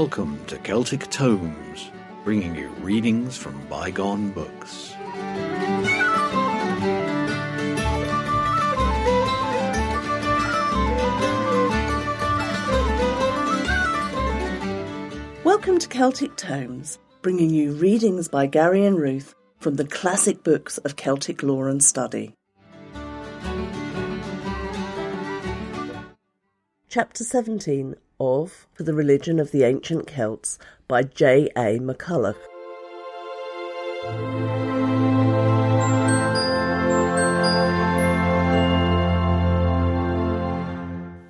Welcome to Celtic Tomes, bringing you readings from bygone books. Welcome to Celtic Tomes, bringing you readings by Gary and Ruth from the classic books of Celtic lore and study. Chapter 17 of For the Religion of the Ancient Celts by J.A. MacCulloch.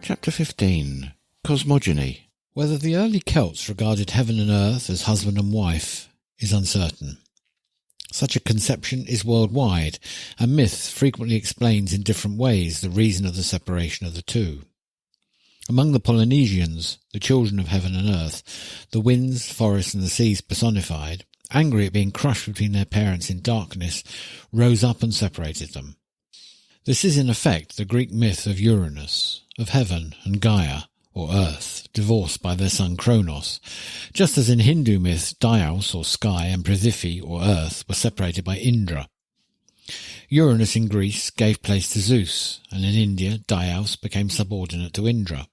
Chapter 15 Cosmogony. Whether the early Celts regarded heaven and earth as husband and wife is uncertain. Such a conception is worldwide, and myth frequently explains in different ways the reason of the separation of the two. Among the Polynesians, the children of heaven and earth, the winds, forests and the seas personified, angry at being crushed between their parents in darkness, rose up and separated them. This is in effect the Greek myth of Uranus, of heaven and Gaia, or earth, divorced by their son Kronos, just as in Hindu myth Dyaus, or sky, and Prithivi, or earth, were separated by Indra. Uranus in Greece gave place to Zeus, and in India Dyaus became subordinate to Indra.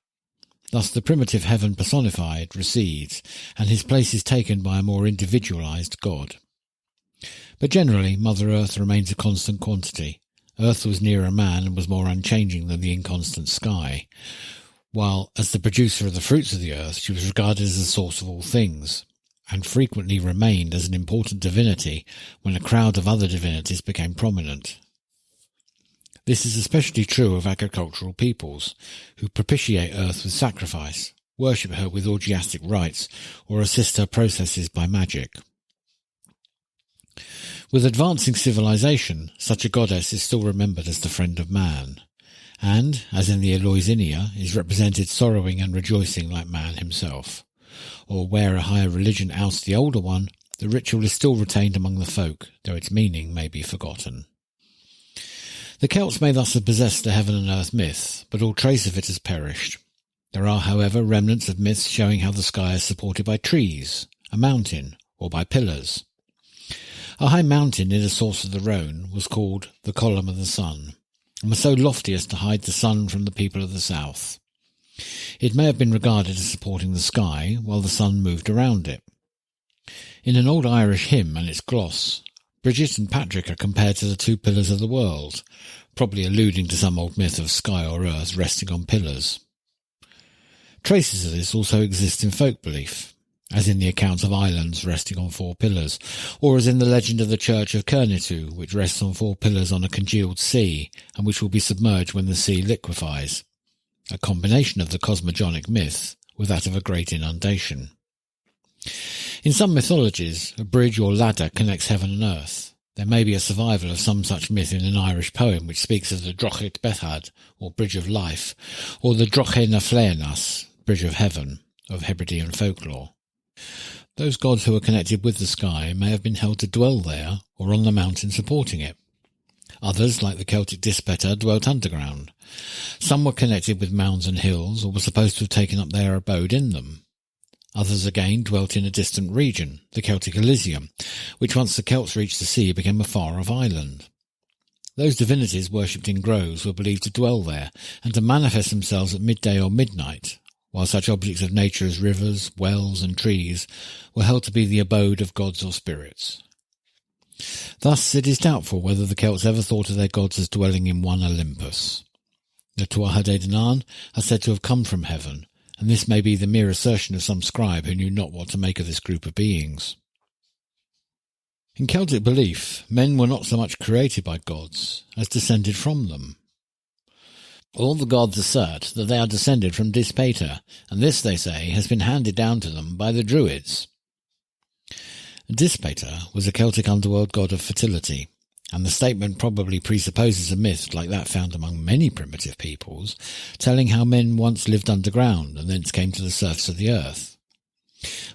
Thus the primitive heaven personified recedes, and his place is taken by a more individualized god. But generally Mother Earth remains a constant quantity. Earth was nearer man and was more unchanging than the inconstant sky, while as the producer of the fruits of the earth she was regarded as the source of all things, and frequently remained as an important divinity when a crowd of other divinities became prominent. This is especially true of agricultural peoples, who propitiate earth with sacrifice, worship her with orgiastic rites, or assist her processes by magic. With advancing civilization, such a goddess is still remembered as the friend of man, and, as in the Eleusinia, is represented sorrowing and rejoicing like man himself. Or where a higher religion ousts the older one, the ritual is still retained among the folk, though its meaning may be forgotten. The Celts may thus have possessed the heaven and earth myth, but all trace of it has perished. There are, however, remnants of myths showing how the sky is supported by trees, a mountain, or by pillars. A high mountain near the source of the Rhone was called the Column of the Sun, and was so lofty as to hide the sun from the people of the south. It may have been regarded as supporting the sky, while the sun moved around it. In an old Irish hymn and its gloss, Brigit and Patrick are compared to the two pillars of the world, probably alluding to some old myth of sky or earth resting on pillars. Traces of this also exist in folk belief, as in the accounts of islands resting on four pillars, or as in the legend of the church of Cernitu, which rests on four pillars on a congealed sea, and which will be submerged when the sea liquefies, a combination of the cosmogonic myth with that of a great inundation. In some mythologies, a bridge or ladder connects heaven and earth. There may be a survival of some such myth in an Irish poem which speaks of the drochaid bethad, or bridge of life, or the drochet na flaitheanas, bridge of heaven, of Hebridean folklore. Those gods who are connected with the sky may have been held to dwell there, or on the mountain supporting it. Others, like the Celtic Dispeta, dwelt underground. Some were connected with mounds and hills, or were supposed to have taken up their abode in them. Others again dwelt in a distant region, the Celtic Elysium, which once the Celts reached the sea became a far-off island. Those divinities worshipped in groves were believed to dwell there, and to manifest themselves at midday or midnight, while such objects of nature as rivers, wells and trees were held to be the abode of gods or spirits. Thus it is doubtful whether the Celts ever thought of their gods as dwelling in one Olympus. The Tuatha Dé Danann are said to have come from heaven, and this may be the mere assertion of some scribe who knew not what to make of this group of beings. In Celtic belief, men were not so much created by gods as descended from them. All the gods assert that they are descended from Dispeta, and this, they say, has been handed down to them by the Druids. Dispeta was a Celtic underworld god of fertility, and the statement probably presupposes a myth like that found among many primitive peoples, telling how men once lived underground and thence came to the surface of the earth.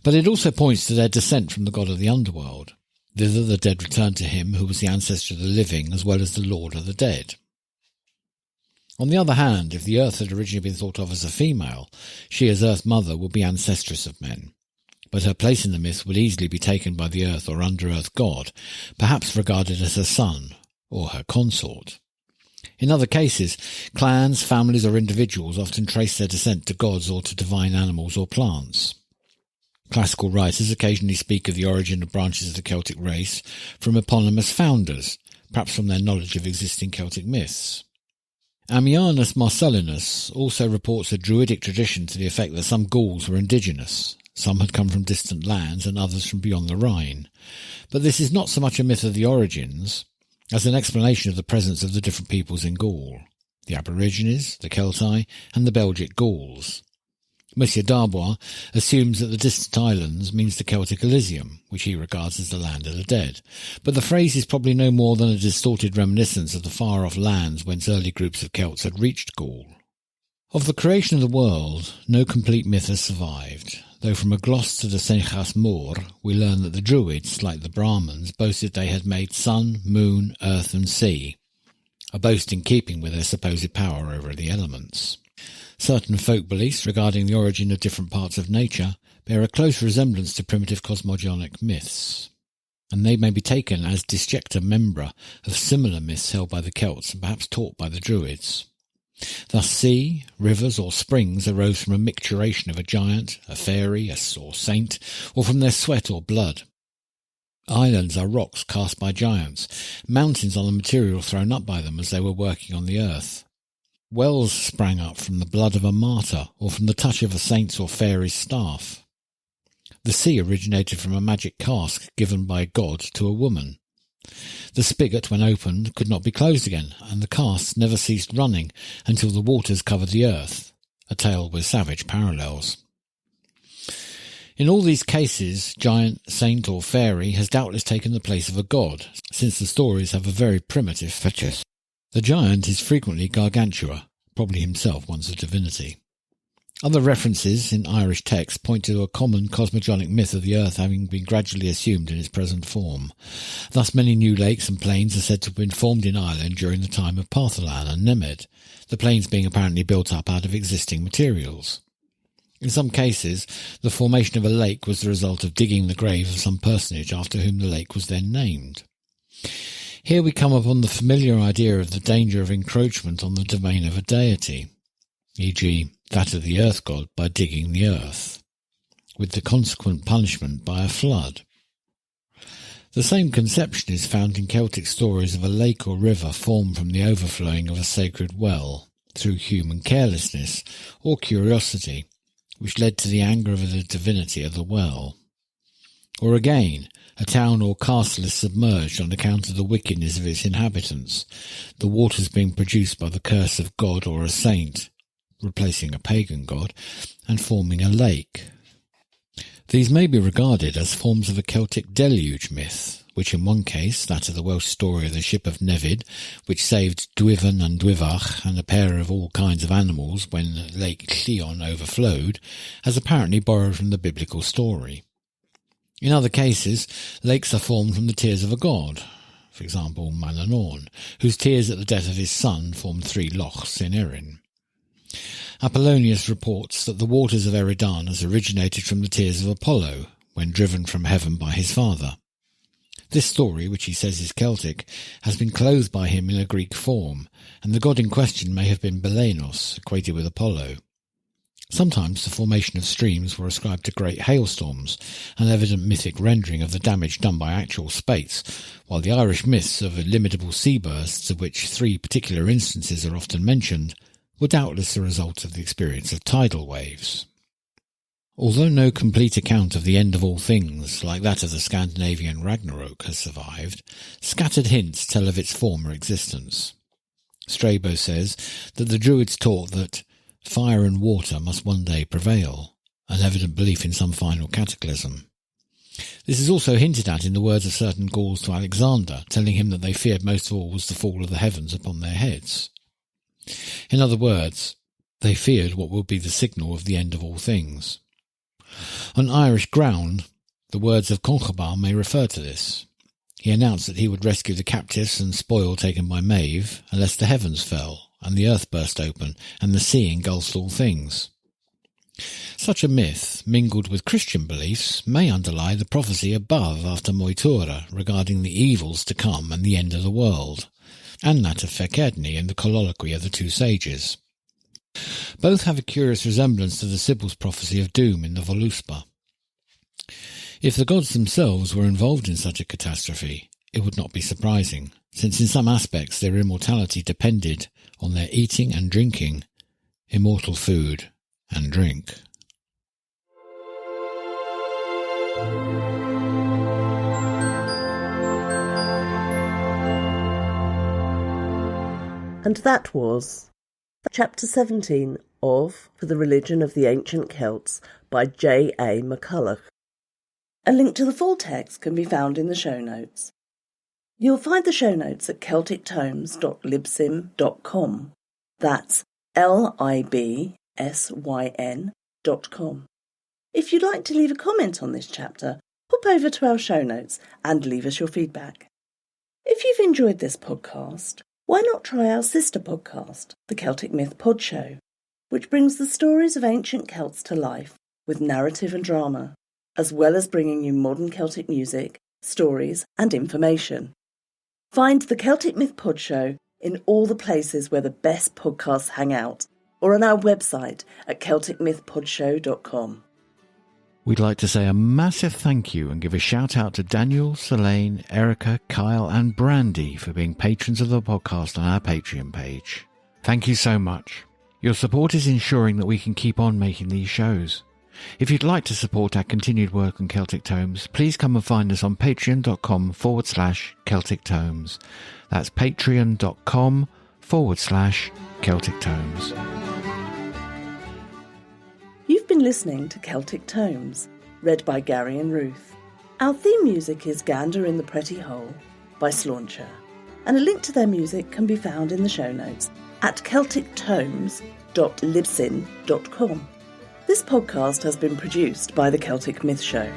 But it also points to their descent from the god of the underworld. Thither the dead returned to him who was the ancestor of the living as well as the lord of the dead. On the other hand, if the earth had originally been thought of as a female, she as Earth Mother would be ancestress of men. but her place in the myth would easily be taken by the earth or under-earth god, perhaps regarded as her son or her consort. In other cases, clans, families or individuals often trace their descent to gods or to divine animals or plants. Classical writers occasionally speak of the origin of branches of the Celtic race from eponymous founders, perhaps from their knowledge of existing Celtic myths. Ammianus Marcellinus also reports a druidic tradition to the effect that some Gauls were indigenous. Some had come from distant lands and others from beyond the Rhine. But this is not so much a myth of the origins as an explanation of the presence of the different peoples in Gaul, the Aborigines, the Celtae, and the Belgic Gauls. Monsieur Darbois assumes that the distant islands means the Celtic Elysium, which he regards as the land of the dead, but the phrase is probably no more than a distorted reminiscence of the far-off lands whence early groups of Celts had reached Gaul. Of the creation of the world, no complete myth has survived, though from a gloss to the Senchus Mór we learn that the Druids, like the Brahmins, boasted they had made sun, moon, earth and sea, a boast in keeping with their supposed power over the elements. Certain folk beliefs regarding the origin of different parts of nature bear a close resemblance to primitive cosmogonic myths, and they may be taken as disjecta membra of similar myths held by the Celts and perhaps taught by the Druids. Thus sea, rivers or springs arose from a micturation of a giant, a fairy, or saint, or from their sweat or blood. Islands are rocks cast by giants, mountains are the material thrown up by them as they were working on the earth. Wells sprang up from the blood of a martyr or from the touch of a saint's or fairy's staff. The sea originated from a magic cask given by a god to a woman. The spigot, when opened, could not be closed again, and the casks never ceased running until the waters covered the earth, a tale with savage parallels. In all these cases, giant, saint or fairy has doubtless taken the place of a god, since the stories have a very primitive fetish. The giant is frequently Gargantua, probably himself once a divinity. Other references in Irish texts point to a common cosmogonic myth of the earth having been gradually assumed in its present form. Thus many new lakes and plains are said to have been formed in Ireland during the time of Partholan and Nemed, the plains being apparently built up out of existing materials. In some cases, the formation of a lake was the result of digging the grave of some personage after whom the lake was then named. Here we come upon the familiar idea of the danger of encroachment on the domain of a deity, e.g. that of the earth god by digging the earth, with the consequent punishment by a flood. The same conception is found in Celtic stories of a lake or river formed from the overflowing of a sacred well, through human carelessness or curiosity, which led to the anger of the divinity of the well. Or again, a town or castle is submerged on account of the wickedness of its inhabitants, the waters being produced by the curse of God or a saint, replacing a pagan god, and forming a lake. These may be regarded as forms of a Celtic deluge myth, which in one case, that of the Welsh story of the ship of Nevyd, which saved Dwyvan and Dwyfach and a pair of all kinds of animals when Lake Llion overflowed, has apparently borrowed from the biblical story. In other cases, lakes are formed from the tears of a god, for example Manannán, whose tears at the death of his son formed 3 lochs in Erin. Apollonius reports that the waters of Eridanus originated from the tears of Apollo, when driven from heaven by his father. This story, which he says is Celtic, has been clothed by him in a Greek form, and the god in question may have been Belenos, equated with Apollo. Sometimes the formation of streams were ascribed to great hailstorms, an evident mythic rendering of the damage done by actual spates, while the Irish myths of illimitable sea bursts, of which 3 particular instances are often mentioned, were doubtless the result of the experience of tidal waves. Although no complete account of the end of all things, like that of the Scandinavian Ragnarok, has survived, scattered hints tell of its former existence. Strabo says that the Druids taught that fire and water must one day prevail, an evident belief in some final cataclysm. This is also hinted at in the words of certain Gauls to Alexander, telling him that they feared most of all was the fall of the heavens upon their heads. In other words, they feared what would be the signal of the end of all things. On Irish ground, the words of Conchobar may refer to this. He announced that he would rescue the captives and spoil taken by Maeve, unless the heavens fell, and the earth burst open, and the sea engulfed all things. Such a myth, mingled with Christian beliefs, may underlie the prophecy above after Moitura regarding the evils to come and the end of the world, and that of Fecedni in the colloquy of the two sages. Both have a curious resemblance to the Sibyl's prophecy of doom in the Voluspa. If the gods themselves were involved in such a catastrophe, it would not be surprising, since in some aspects their immortality depended on their eating and drinking immortal food and drink. And that was Chapter 17 of For the Religion of the Ancient Celts by J.A. MacCulloch. A link to the full text can be found in the show notes. You'll find the show notes at celtictomes.libsyn.com. That's libsyn.com. If you'd like to leave a comment on this chapter, hop over to our show notes and leave us your feedback. If you've enjoyed this podcast, why not try our sister podcast, the Celtic Myth Pod Show, which brings the stories of ancient Celts to life with narrative and drama, as well as bringing you modern Celtic music, stories and information. Find the Celtic Myth Pod Show in all the places where the best podcasts hang out, or on our website at celticmythpodshow.com. We'd like to say a massive thank you and give a shout out to Daniel, Selene, Erica, Kyle and Brandy for being patrons of the podcast on our Patreon page. Thank you so much. Your support is ensuring that we can keep on making these shows. If you'd like to support our continued work on Celtic Tomes, please come and find us on patreon.com/Celtic Tomes. That's patreon.com/Celtic Tomes. You've been listening to Celtic Tomes, read by Gary and Ruth. Our theme music is Gander in the Pratie Hole by Sláinte, and a link to their music can be found in the show notes at celtictomes.libsyn.com. This podcast has been produced by The Celtic Myth Show.